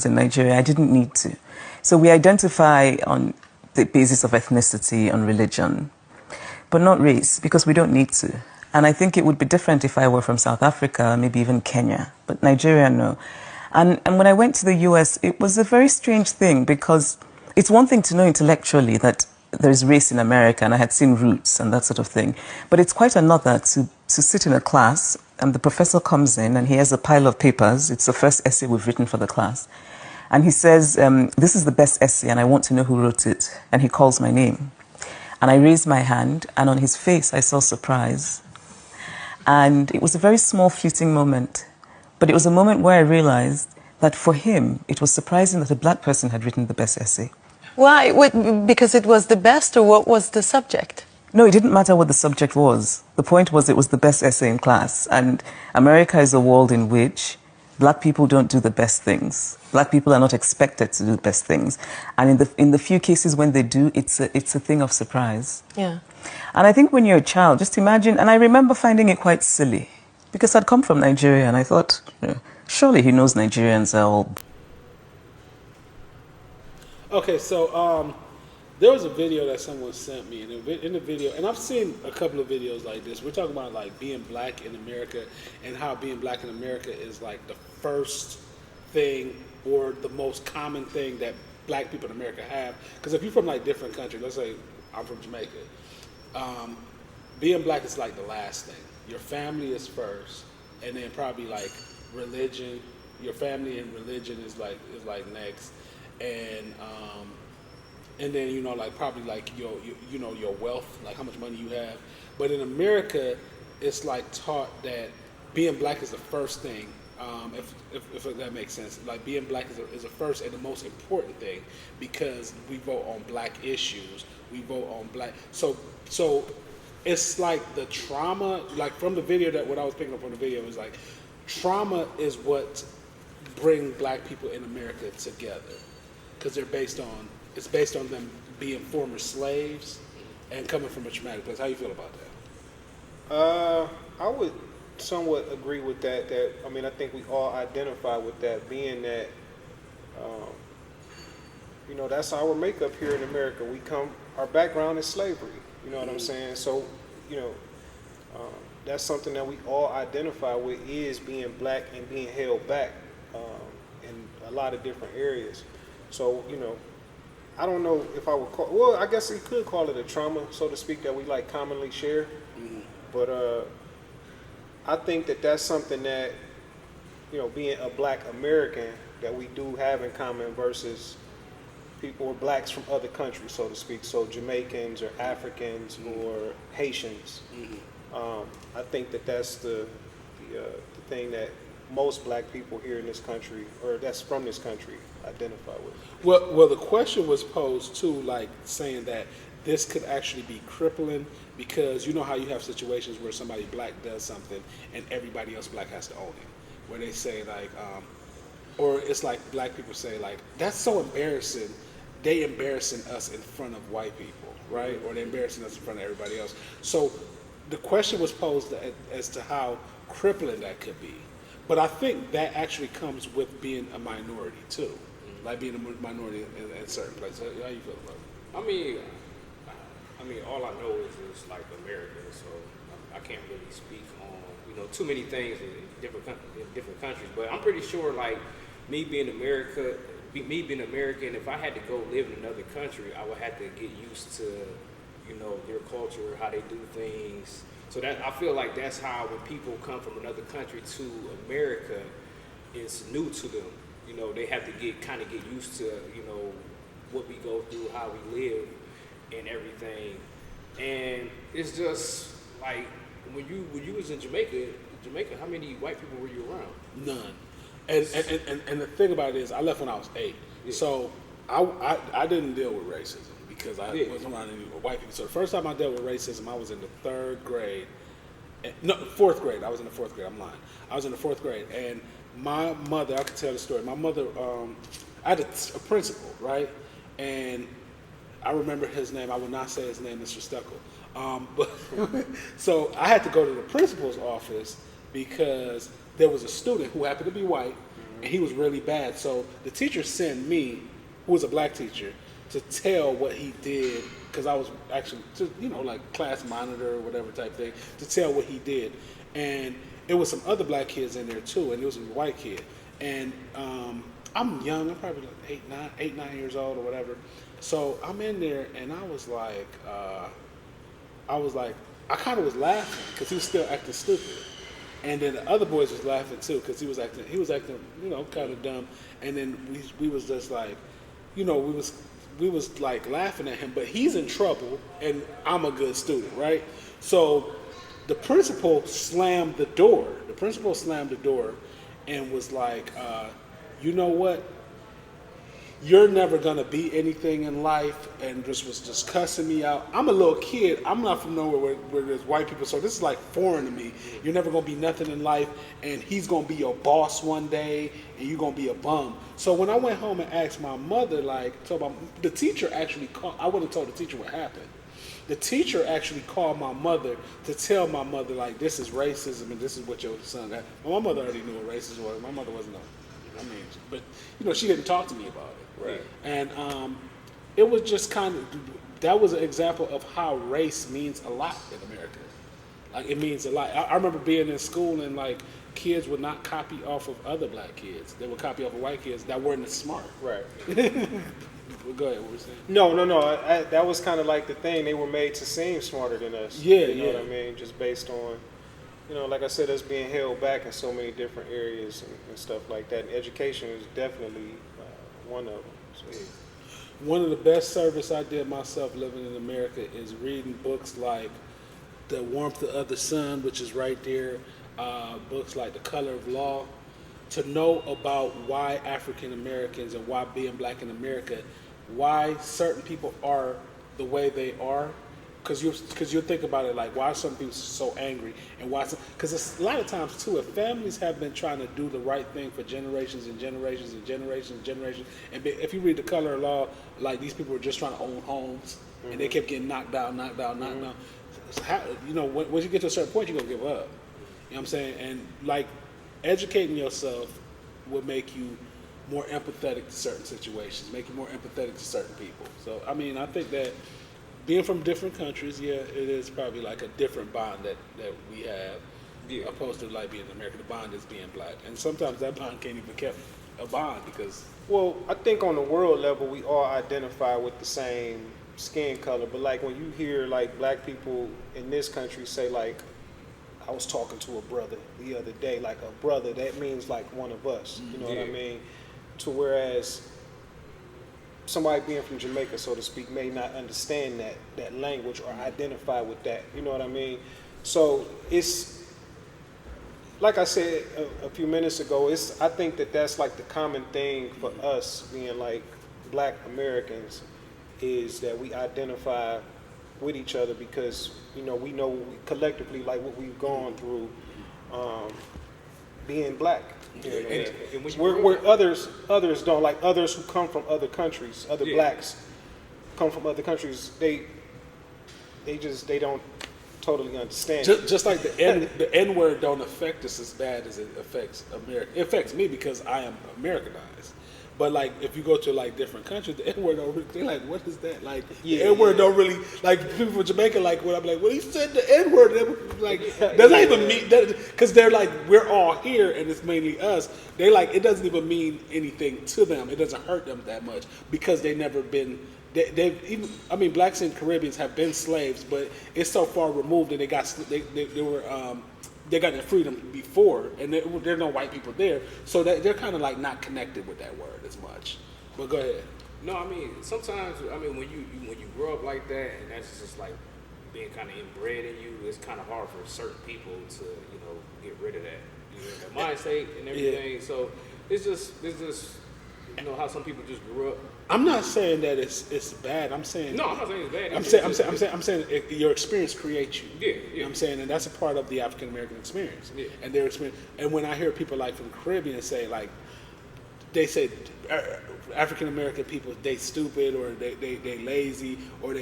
in Nigeria. I didn't need to. So we identify on the basis of ethnicity, on religion, but not race, because we don't need to. And I think it would be different if I were from South Africa, maybe even Kenya, but Nigeria, no. And when I went to the US, it was a very strange thing, because it's one thing to know intellectually that there's race in America, and I had seen Roots and that sort of thing. But it's quite another to sit in a class, and the professor comes in, and he has a pile of papers. It's the first essay we've written for the class. And he says, this is the best essay, and I want to know who wrote it. And he calls my name. And I raised my hand, and on his face, I saw surprise. And it was a very small, fleeting moment. But it was a moment where I realized that for him, it was surprising that a black person had written the best essay. Why? Because it was the best, or what was the subject? No, it didn't matter what the subject was. The point was it was the best essay in class. And America is a world in which black people don't do the best things. Black people are not expected to do the best things. And in the few cases when they do, it's a thing of surprise. Yeah. And I think when you're a child, just imagine, and I remember finding it quite silly, because I'd come from Nigeria, and I thought, surely he knows Nigerians are all... Okay, so there was a video that someone sent me, and in the video, and I've seen a couple of videos like this. We're talking about like being black in America, and how being black in America is like the first thing or the most common thing that black people in America have. Because if you're from like different countries, let's say I'm from Jamaica, being black is like the last thing. Your family is first, and then probably like religion. Your family and religion is like next. And then like probably like your wealth, like how much money you have. But in America, it's like taught that being black is the first thing. If that makes sense, like being black is the first and the most important thing, because we vote on black issues. We vote on black. So it's like the trauma, like from the video, that what I was picking up from the video was like trauma is what bring black people in America together. Because it's based on them being former slaves and coming from a traumatic place. How you feel about that? I would somewhat agree with that. I think we all identify with that, being that, that's our makeup here in America. Our background is slavery. You know what I'm saying? So, that's something that we all identify with, is being black and being held back in a lot of different areas. So, I don't know if I would call, well, I guess you could call it a trauma, so to speak, that we like commonly share. Mm-hmm. But I think that that's something that, being a black American, that we do have in common versus people or blacks from other countries, so to speak. So Jamaicans or Africans, mm-hmm. or Haitians. Mm-hmm. I think that that's the thing that most black people here in this country, or that's from this country, identify with. Well, the question was posed too, like saying that this could actually be crippling, because you know how you have situations where somebody black does something and everybody else black has to own it, where they say like, or it's like black people say like, that's so embarrassing. They embarrassing us in front of white people, right? Or they embarrassing us in front of everybody else. So the question was posed as to how crippling that could be. But I think that actually comes with being a minority too, like being a minority in certain places. How you feel about it? I mean, all I know is like America, so I can't really speak on too many things in different countries. But I'm pretty sure, like me being American, if I had to go live in another country, I would have to get used to their culture, how they do things. So that I feel like that's how when people come from another country to America, it's new to them. They have to get used to what we go through, how we live, and everything. And it's just like when you was in Jamaica, how many white people were you around? None. And the thing about it is, I left when I was 8, yeah. So I didn't deal with racism, because I wasn't around any white people. So the first time I dealt with racism, I was in the 3rd grade. No, 4th grade. I was in the 4th grade. I'm lying. I was in the 4th grade, and my mother, I could tell the story. My mother, I had a principal, right? And I remember his name. I will not say his name, Mr. Stuckle. But so I had to go to the principal's office because there was a student who happened to be white, and he was really bad. So the teacher sent me, who was a black teacher, to tell what he did, because I was actually, like class monitor or whatever type thing, to tell what he did. And it was some other black kids in there too, and it was a white kid. And I'm young, I'm probably like 8, 9 years old or whatever. So I'm in there, and I was like, I kind of was laughing because he was still acting stupid. And then the other boys was laughing too because he was acting, kind of dumb. And then we was just like, we was like laughing at him, but he's in trouble and I'm a good student, right? So the principal slammed the door. The principal slammed the door and was like, you know what? You're never gonna be anything in life, and just was just cussing me out. I'm a little kid. I'm not from nowhere where there's white people, so this is like foreign to me. You're never gonna be nothing in life, and he's gonna be your boss one day, and you're gonna be a bum. So when I went home and asked my mother, the teacher actually called. I wouldn't have told the teacher what happened. The teacher actually called my mother to tell my mother, like, this is racism and this is what your son got. Well, my mother already knew what racism was. My mother wasn't but she didn't talk to me about it. Right. And it was just that was an example of how race means a lot in America. Like, it means a lot. I remember being in school and, like, kids would not copy off of other black kids. They would copy off of white kids that weren't as smart. Right. Go ahead, what were you saying? No. That was kind of like the thing. They were made to seem smarter than us. Yeah, you know what I mean? Just based on, like I said, us being held back in so many different areas and stuff like that. And education is definitely one of them. So, One of the best service I did myself living in America is reading books like The Warmth of the Sun, which is right there, books like The Color of Law, to know about why African Americans and why being black in America, why certain people are the way they are. Because you think about it, like, why are some people so angry, and why? Because a lot of times too, if families have been trying to do the right thing for generations and generations and generations and generations, and if you read The Color of Law, like, these people were just trying to own homes, and they kept getting knocked down. So once you get to a certain point, you're gonna give up. You know what I'm saying? And, like, educating yourself will make you more empathetic to certain situations, make you more empathetic to certain people. So, I mean, I think that being from different countries, it is probably like a different bond that we have, opposed to, like, being in America. The bond is being black, and sometimes that bond can't even keep a bond because. Well, I think on the world level, we all identify with the same skin color, but, like, when you hear, like, black people in this country say, like, I was talking to a brother the other day, like, a brother, that means like one of us. You know what I mean? To whereas somebody being from Jamaica, so to speak, may not understand that language or identify with that. You know what I mean? So it's, like I said a few minutes ago, I think that's like the common thing for us being, like, black Americans, is that we identify with each other because, we know collectively, like, what we've gone through being black. And where others don't, like, others who come from other countries, other blacks come from other countries, they don't totally understand. Just like the N word don't affect us as bad as it affects America. It affects me because I am Americanized. But, like, if you go to, like, different countries, the N word don't really, they're like, what is that? Like, the N word don't really, like, people from Jamaica, like, when I'm like, well, he said the N word, like, does that even mean that? Because they're like, we're all here and it's mainly us. They, like, it doesn't even mean anything to them. It doesn't hurt them that much because they've never been. They've even, I mean, blacks and Caribbeans have been slaves, but it's so far removed and they got their freedom before, and there are no white people there, so they're kind of, like, not connected with that word as much. But go ahead. No, I mean, sometimes, I mean, when you grow up like that, and that's just like being kind of inbred in you, it's kind of hard for certain people to, get rid of that, that mindset and everything. So it's just how some people just grew up. I'm not saying that it's bad. I'm saying no. I'm not saying it's bad. I'm saying your experience creates you. Yeah. You know what I'm saying, and that's a part of the African American experience. Yeah. And their experience. And when I hear people, like, from the Caribbean say, like, they say African American people, they stupid or they lazy or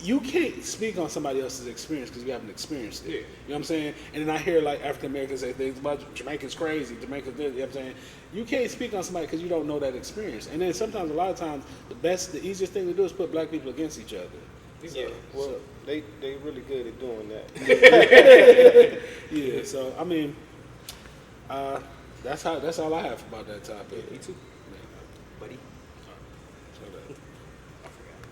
you can't speak on somebody else's experience because you haven't experienced it. Yeah. You know what I'm saying? And then I hear like African Americans say things about Jamaica's crazy, Jamaica's this, you know what I'm saying? You can't speak on somebody because you don't know that experience. And then sometimes, a lot of times, the easiest thing to do is put black people against each other. Yeah. Well, they really good at doing that. Yeah, so I mean, that's all I have about that topic. Me too, buddy.